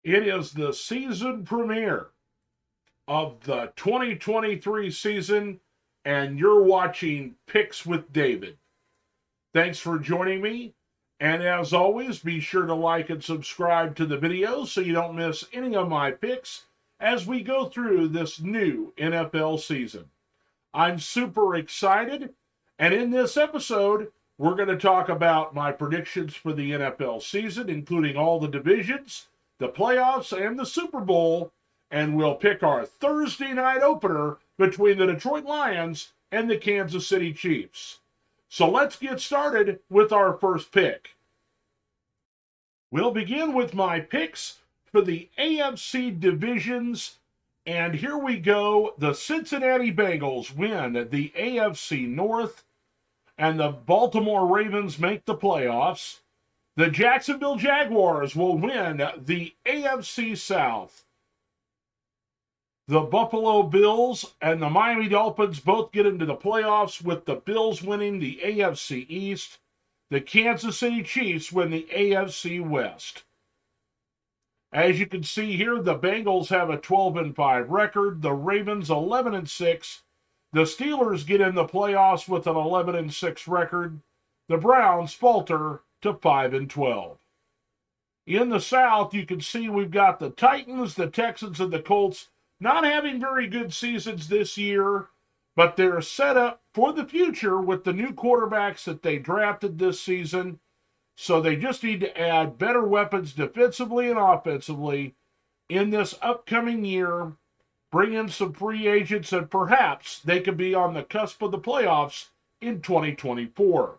It is the season premiere of the 2023 season, and you're watching Picks with David. Thanks for joining me. And as always, be sure to like and subscribe to the video so you don't miss any of my picks as we go through this new NFL season. I'm super excited, and in this episode, we're going to talk about my predictions for the NFL season, including all the divisions, the playoffs, and the Super Bowl, and we'll pick our Thursday night opener between the Detroit Lions and the Kansas City Chiefs. So let's get started with our first pick. We'll begin with my picks for the AFC divisions, and here we go. The Cincinnati Bengals win the AFC North, and the Baltimore Ravens make the playoffs. The Jacksonville Jaguars will win the AFC South. The Buffalo Bills and the Miami Dolphins both get into the playoffs, with the Bills winning the AFC East. The Kansas City Chiefs win the AFC West. As you can see here, the Bengals have a 12-5 record, the Ravens 11-6. The Steelers get in the playoffs with an 11-6 record. The Browns falter to 5-12. In the South, you can see we've got the Titans, the Texans, and the Colts not having very good seasons this year, but they're set up for the future with the new quarterbacks that they drafted this season. So they just need to add better weapons defensively and offensively in this upcoming year, bring in some free agents, and perhaps they could be on the cusp of the playoffs in 2024.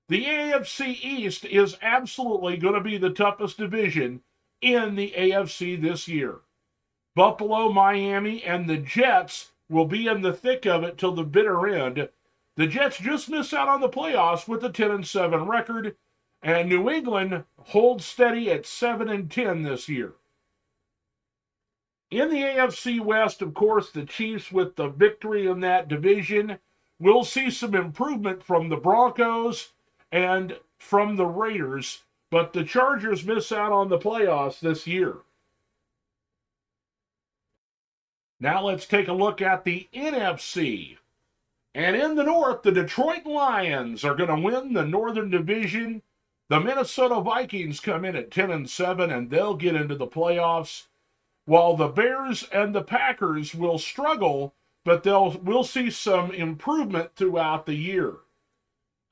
The AFC East is absolutely going to be the toughest division in the AFC this year. Buffalo, Miami, and the Jets will be in the thick of it till the bitter end. The Jets just missed out on the playoffs with a 10-7 record, and New England holds steady at 7-10 this year. In the AFC West, of course, the Chiefs, with the victory in that division, will see some improvement from the Broncos and from the Raiders, but the Chargers miss out on the playoffs this year. Now let's take a look at the NFC. And in the North, the Detroit Lions are going to win the Northern Division. The Minnesota Vikings come in at 10-7, and they'll get into the playoffs, while the Bears and the Packers will struggle, but we'll see some improvement throughout the year.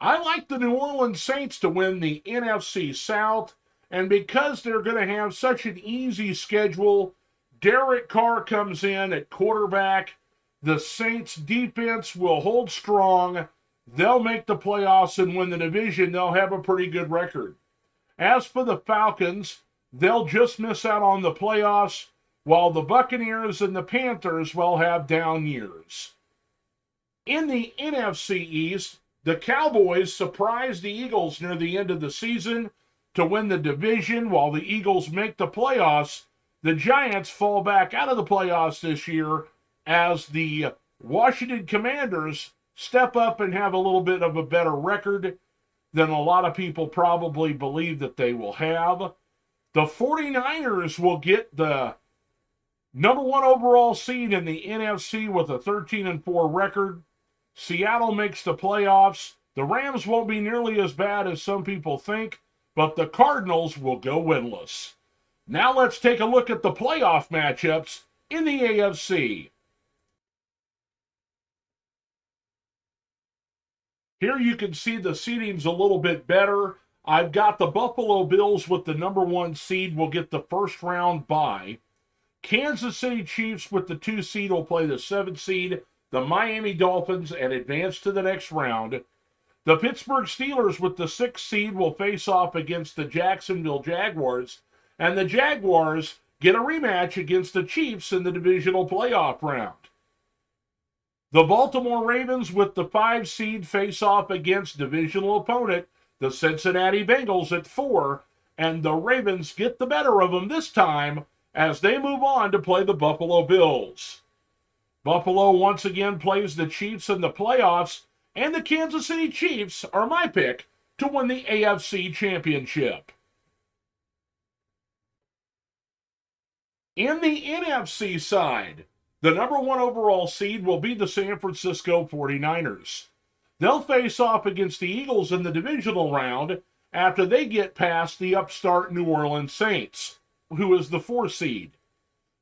I like the New Orleans Saints to win the NFC South, and because they're going to have such an easy schedule, Derek Carr comes in at quarterback. The Saints defense will hold strong. They'll make the playoffs and win the division. They'll have a pretty good record. As for the Falcons, they'll just miss out on the playoffs, while the Buccaneers and the Panthers will have down years. In the NFC East, the Cowboys surprised the Eagles near the end of the season to win the division, while the Eagles make the playoffs. The Giants fall back out of the playoffs this year as the Washington Commanders step up and have a little bit of a better record than a lot of people probably believe that they will have. The 49ers will get the number one overall seed in the NFC with a 13-4 record. Seattle makes the playoffs. The Rams won't be nearly as bad as some people think, but the Cardinals will go winless. Now let's take a look at the playoff matchups in the AFC. Here you can see the seeding's a little bit better. I've got the Buffalo Bills with the number one seed will get the first round bye. Kansas City Chiefs with the 2 seed will play the 7th seed, the Miami Dolphins, and advance to the next round. The Pittsburgh Steelers with the 6th seed will face off against the Jacksonville Jaguars, and the Jaguars get a rematch against the Chiefs in the divisional playoff round. The Baltimore Ravens with the 5 seed face off against divisional opponent, the Cincinnati Bengals at 4, and the Ravens get the better of them this time as they move on to play the Buffalo Bills. Buffalo once again plays the Chiefs in the playoffs, and the Kansas City Chiefs are my pick to win the AFC Championship. In the NFC side, the number 1 overall seed will be the San Francisco 49ers. They'll face off against the Eagles in the divisional round after they get past the upstart New Orleans Saints, who is the 4 seed.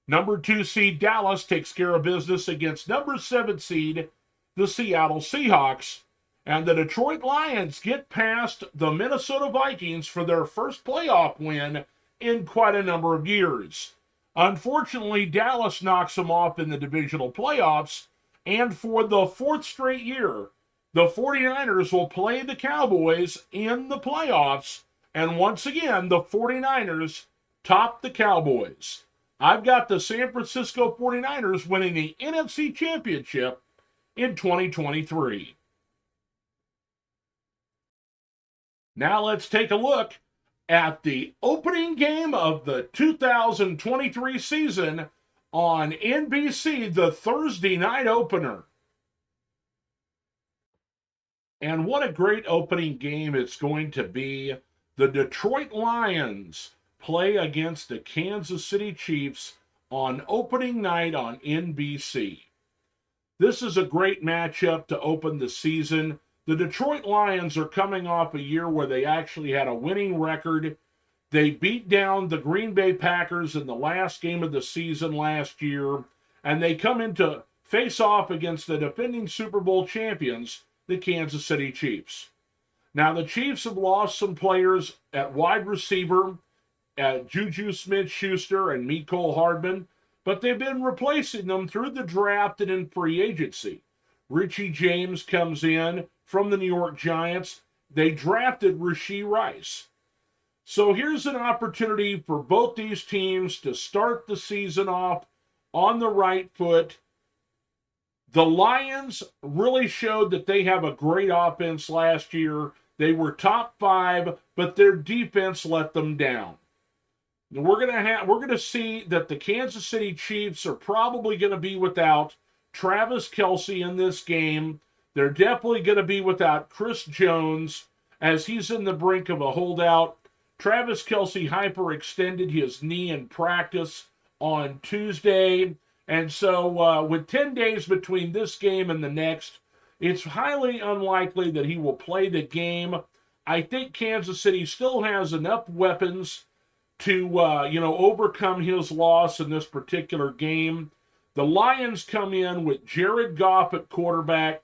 Number 2 seed Dallas takes care of business against number 7 seed the Seattle Seahawks, and the Detroit Lions get past the Minnesota Vikings for their first playoff win in quite a number of years. Unfortunately, Dallas knocks them off in the divisional playoffs, and for the 4th straight year, the 49ers will play the Cowboys in the playoffs, and once again, the 49ers top the Cowboys. I've got the San Francisco 49ers winning the NFC Championship in 2023. Now let's take a look at the opening game of the 2023 season on NBC, the Thursday night opener. And what a great opening game it's going to be. The Detroit Lions play against the Kansas City Chiefs on opening night on NBC. This is a great matchup to open the season. The Detroit Lions are coming off a year where they actually had a winning record. They beat down the Green Bay Packers in the last game of the season last year, and they come in to face off against the defending Super Bowl champions, the Kansas City Chiefs. Now, the Chiefs have lost some players at wide receiver, at Juju Smith-Schuster and Mecole Hardman, but they've been replacing them through the draft and in free agency. Richie James comes in from the New York Giants. They drafted Rashee Rice. So here's an opportunity for both these teams to start the season off on the right foot. The Lions really showed that they have a great offense last year. They were top 5, but their defense let them down. We're going to see that the Kansas City Chiefs are probably going to be without Travis Kelce in this game. They're definitely going to be without Chris Jones as he's in the brink of a holdout. Travis Kelce hyperextended his knee in practice on Tuesday. And so with 10 days between this game and the next, it's highly unlikely that he will play the game. I think Kansas City still has enough weapons to overcome his loss in this particular game. The Lions come in with Jared Goff at quarterback.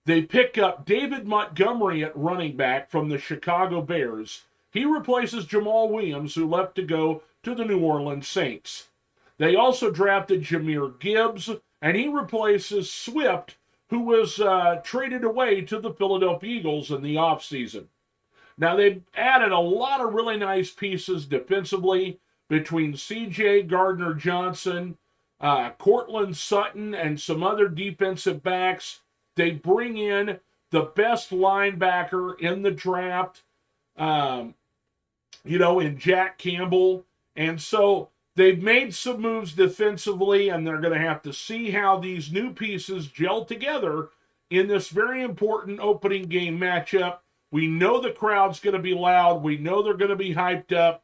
They pick up David Montgomery at running back from the Chicago Bears. He replaces Jamal Williams, who left to go to the New Orleans Saints. They also drafted Jahmyr Gibbs, and he replaces Swift, who was traded away to the Philadelphia Eagles in the offseason. Now, they've added a lot of really nice pieces defensively between C.J. Gardner-Johnson, Cortland Sutton, and some other defensive backs. They bring in the best linebacker in the draft, in Jack Campbell. And so they've made some moves defensively, and they're going to have to see how these new pieces gel together in this very important opening game matchup. We know the crowd's going to be loud. We know they're going to be hyped up.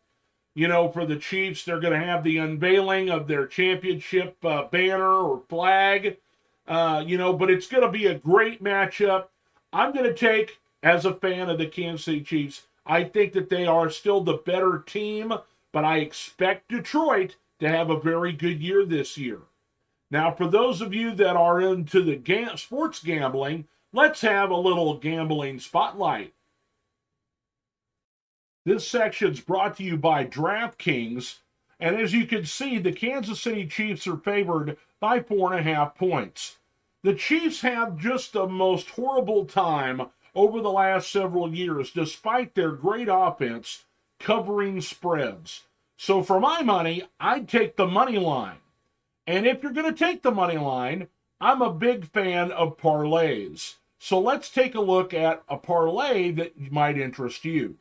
For the Chiefs, they're going to have the unveiling of their championship banner or flag. But it's going to be a great matchup. I'm going to take, as a fan of the Kansas City Chiefs, I think that they are still the better team, but I expect Detroit to have a very good year this year. Now, for those of you that are into the sports gambling, let's have a little gambling spotlight. This section is brought to you by DraftKings, and as you can see, the Kansas City Chiefs are favored by 4.5 points. The Chiefs have just the most horrible time over the last several years, despite their great offense, covering spreads. So for my money, I'd take the money line. And if you're going to take the money line, I'm a big fan of parlays. So let's take a look at a parlay that might interest you.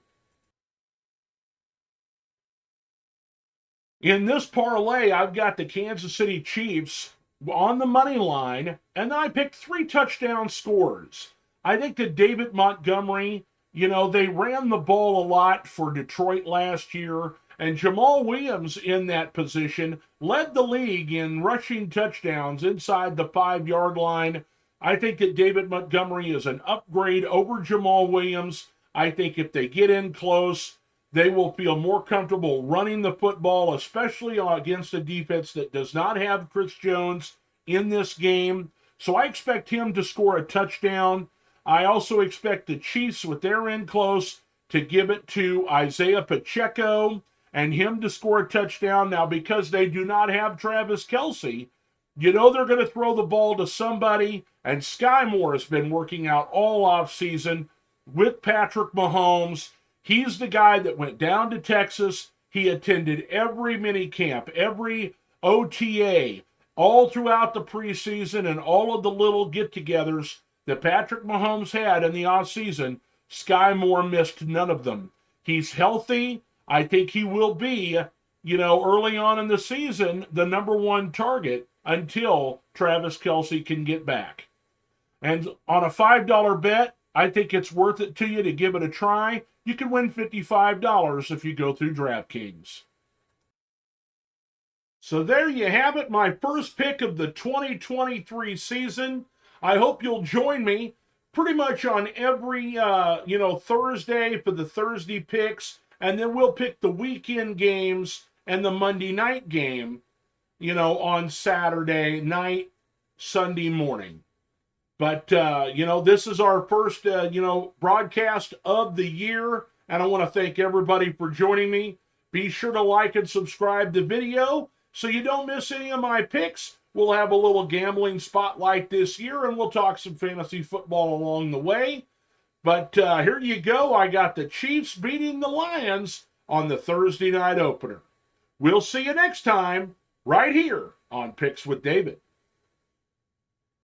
In this parlay, I've got the Kansas City Chiefs on the money line, and I picked 3 touchdown scores. I think that David Montgomery, they ran the ball a lot for Detroit last year, And Jamal Williams in that position led the league in rushing touchdowns inside the 5-yard line. I think that David Montgomery is an upgrade over Jamal Williams. I think if they get in close, they will feel more comfortable running the football, especially against a defense that does not have Chris Jones in this game. So I expect him to score a touchdown. I also expect the Chiefs, with their in close, to give it to Isaiah Pacheco and him to score a touchdown. Now, because they do not have Travis Kelce, you know they're going to throw the ball to somebody, and Sky Moore has been working out all offseason with Patrick Mahomes. He's the guy that went down to Texas. He attended every mini camp, every OTA, all throughout the preseason, and all of the little get-togethers that Patrick Mahomes had in the offseason. Sky Moore missed none of them. He's healthy. I think he will be, early on in the season, the number one target until Travis Kelce can get back. And on a $5 bet, I think it's worth it to you to give it a try. You can win $55 if you go through DraftKings. So there you have it, my first pick of the 2023 season. I hope you'll join me pretty much on every, Thursday for the Thursday picks, and then we'll pick the weekend games and the Monday night game, on Saturday night, Sunday morning. But, this is our first, broadcast of the year, and I want to thank everybody for joining me. Be sure to like and subscribe the video so you don't miss any of my picks. We'll have a little gambling spotlight this year, and we'll talk some fantasy football along the way. But here you go. I got the Chiefs beating the Lions on the Thursday night opener. We'll see you next time right here on Picks with David.